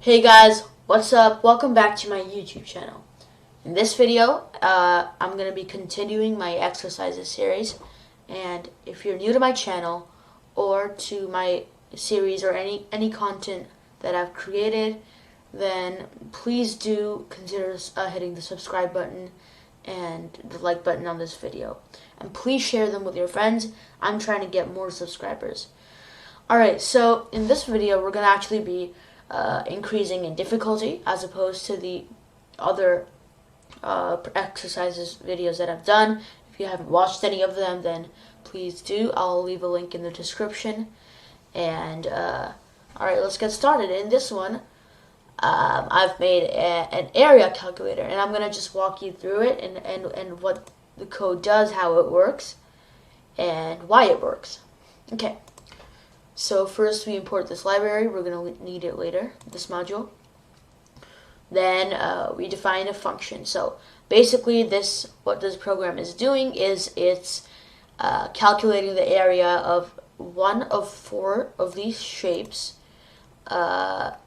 Hey guys, what's up? Welcome back to my YouTube channel. In this video, I'm going to be continuing my exercises series, and if you're new to my channel or to my series or any content that I've created, then please do consider hitting the subscribe button and the like button on this video. And please share them with your friends. I'm trying to get more subscribers. Alright, so in this video, we're going to actually be increasing in difficulty as opposed to the other exercises videos that I've done. If you haven't watched any of them, then please do. I'll leave a link in the description. And alright, let's get started. In this one, I've made an area calculator, and I'm going to just walk you through it and what the code does, how it works, and why it works. Okay. So first we import this library. We're going to need it later, this module. Then we define a function. So basically what this program is doing is it's calculating the area of one of four of these shapes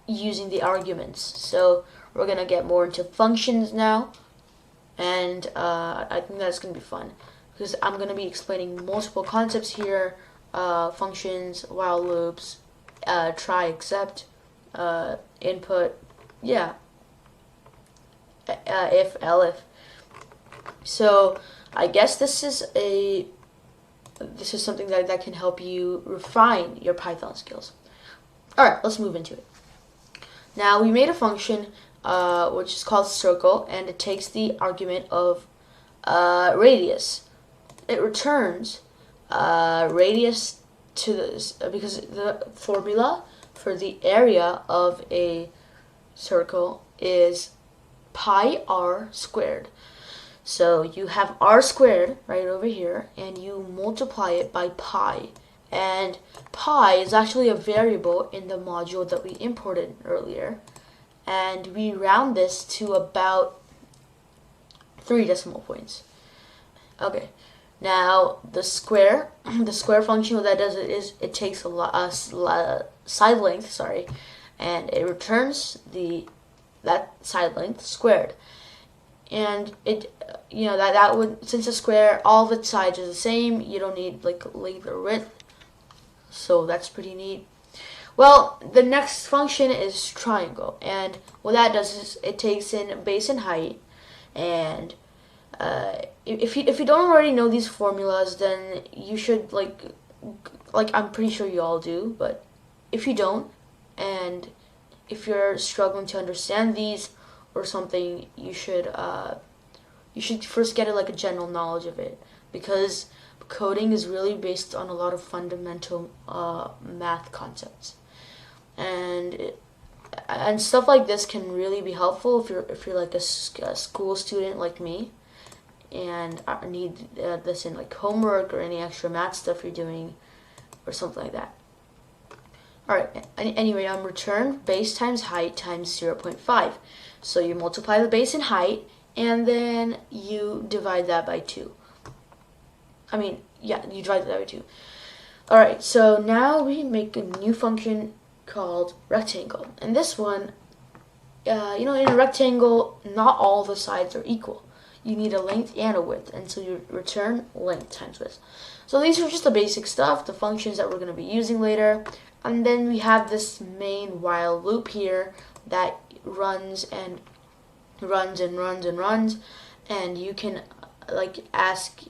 using the arguments. So we're going to get more into functions now. And I think that's going to be fun because I'm going to be explaining multiple concepts here. Functions, while loops, try, except, input, yeah, if, elif. So I guess this is something that can help you refine your Python skills. All right, let's move into it. Now we made a function which is called circle, and it takes the argument of radius. It returns radius to this because the formula for the area of a circle is pi r squared. So you have r squared right over here, and you multiply it by pi. And pi is actually a variable in the module that we imported earlier, and we round this to about 3 decimal points. Okay. Now the square function, what that does is it takes a side length, and it returns that side length squared. And it, that would, since a square, all of its sides are the same, you don't need like length or width. So that's pretty neat. Well, the next function is triangle, and what that does is it takes in base and height, and if you don't already know these formulas, then you should like I'm pretty sure you all do, but if you don't, and if you're struggling to understand these or something, you should first get like a general knowledge of it, because coding is really based on a lot of fundamental math concepts, and stuff like this can really be helpful if you're like a school student like me, and need this in like homework or any extra math stuff you're doing or something like that. Alright, anyway, return base times height times 0.5. So you multiply the base and height, and then you divide that by 2. You divide that by 2. Alright, so now we make a new function called rectangle. And this one, in a rectangle, not all the sides are equal. You need a length and a width, and so you return length times width. So these are just the basic stuff, the functions that we're going to be using later. And then we have this main while loop here that runs and runs and runs and runs, and you can like ask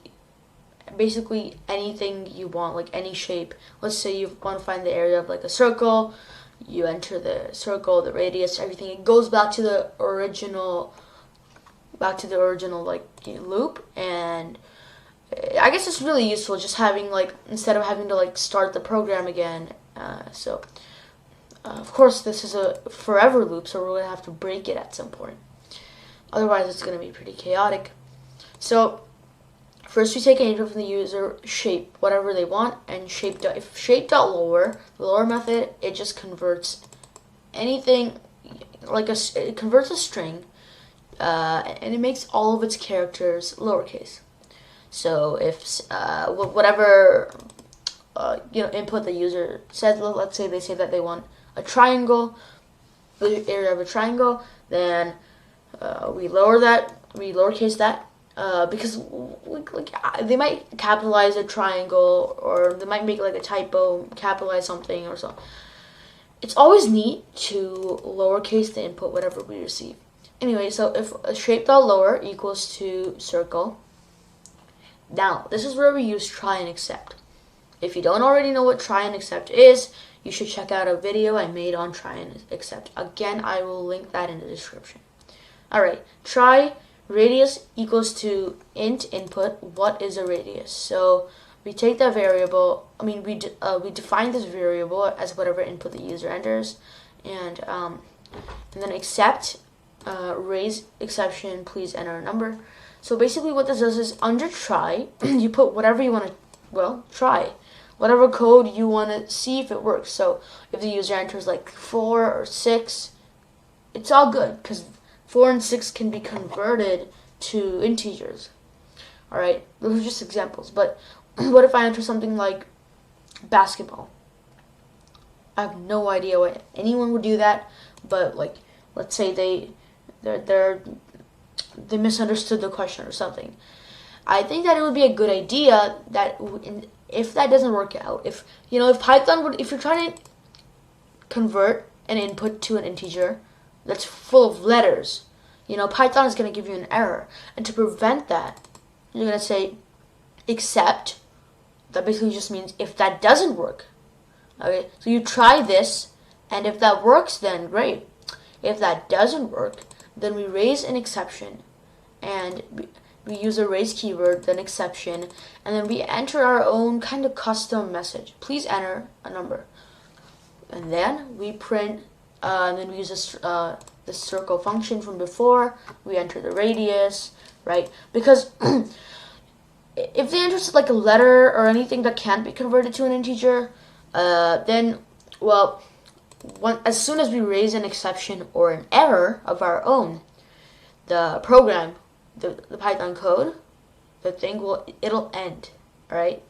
basically anything you want, like any shape. Let's say you want to find the area of like a circle. You enter the circle, the radius, everything. It goes back to the original like loop, and I guess it's really useful just having instead of having to like start the program again. Of course this is a forever loop, so we're going to have to break it at some point. Otherwise it's going to be pretty chaotic. So first we take an input from the user, shape, whatever they want, and if shape.lower, the lower method, it just converts anything it converts a string, and it makes all of its characters lowercase. So if whatever input the user says, let's say they say that they want a triangle, the area of a triangle, then we lowercase that, because like they might capitalize a triangle, or they might make like a typo, capitalize something or so. It's always neat to lowercase the input whatever we receive. Anyway, so if a shape.lower equals to circle, now this is where we use try and accept. If you don't already know what try and accept is, you should check out a video I made on try and accept. Again, I will link that in the description. Alright, try radius equals to int input. What is a radius? So we take that variable, we define this variable as whatever input the user enters, and then accept, raise exception, please enter a number. So basically what this does is under try, you put whatever you want to, try. Whatever code you want to see if it works. So if the user enters like 4 or 6, it's all good, because 4 and 6 can be converted to integers. Alright, those are just examples. But what if I enter something like basketball? I have no idea why anyone would do that, but like, let's say they misunderstood the question or something. I think that it would be a good idea that if that doesn't work out, if Python if you're trying to convert an input to an integer that's full of letters, Python is going to give you an error. And to prevent that, you're going to say except. That basically just means if that doesn't work. Okay, so you try this, and if that works, then great. If that doesn't work, then we raise an exception, and we use a raise keyword, then exception, and then we enter our own kind of custom message. Please enter a number. And then we print, and then we use the circle function from before. We enter the radius, right? Because if they enter like a letter or anything that can't be converted to an integer, then, as soon as we raise an exception or an error of our own, the program, the Python code, it'll end, right?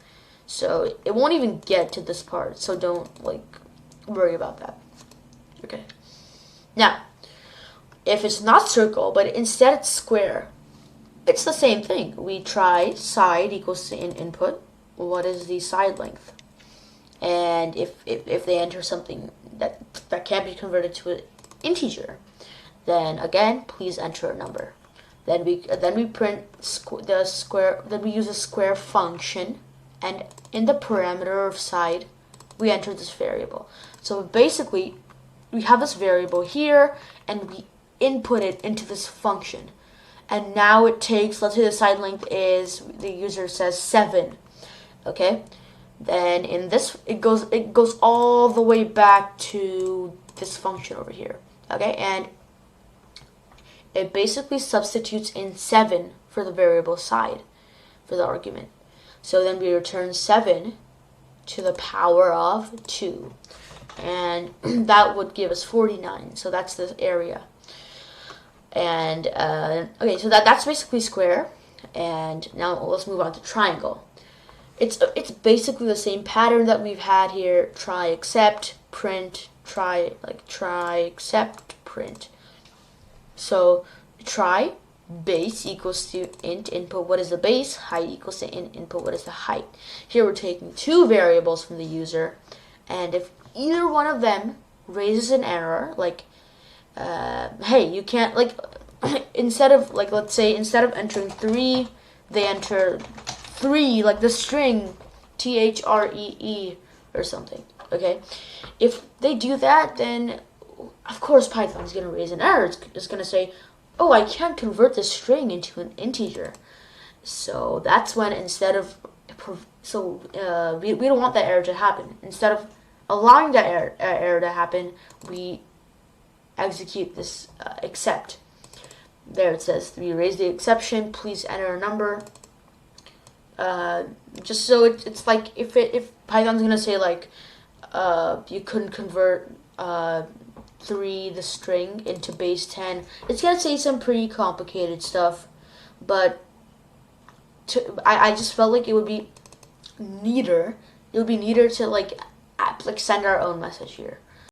So it won't even get to this part, so don't worry about that. Okay. Now, if it's not circle, but instead it's square, it's the same thing. We try side equals to input. What is the side length? And if they enter something that can't be converted to an integer, then again, please enter a number. Then we print the square. Then we use a square function, and in the parameter of side, we enter this variable. So basically, we have this variable here, and we input it into this function. And now it takes, let's say the side length is, the user says 7. Okay, then in this it goes all the way back to this function over here. Okay, and it basically substitutes in 7 for the variable side for the argument. So then we return 7 to the power of 2, and that would give us 49. So that's the area. And okay, so that's basically square. And now let's move on to triangle. It's basically the same pattern that we've had here. Try, accept, print, try accept, print. So try base equals to int input. What is the base? Height equals to int input. What is the height? Here we're taking two variables from the user, and if either one of them raises an error, like hey, you can't, instead of let's say instead of entering 3, they enter 3, like the string THREE or something. Okay, if they do that, then of course Python's gonna raise an error. It's gonna say, oh, I can't convert this string into an integer. So that's when we don't want that error to happen. Instead of allowing that error to happen, we execute this except. There it says we raise the exception. Please enter a number. Just so it's like if Python's gonna say you couldn't convert 3 the string into base 10, it's gonna say some pretty complicated stuff. But I just felt like it would be neater. It would be neater to send our own message here.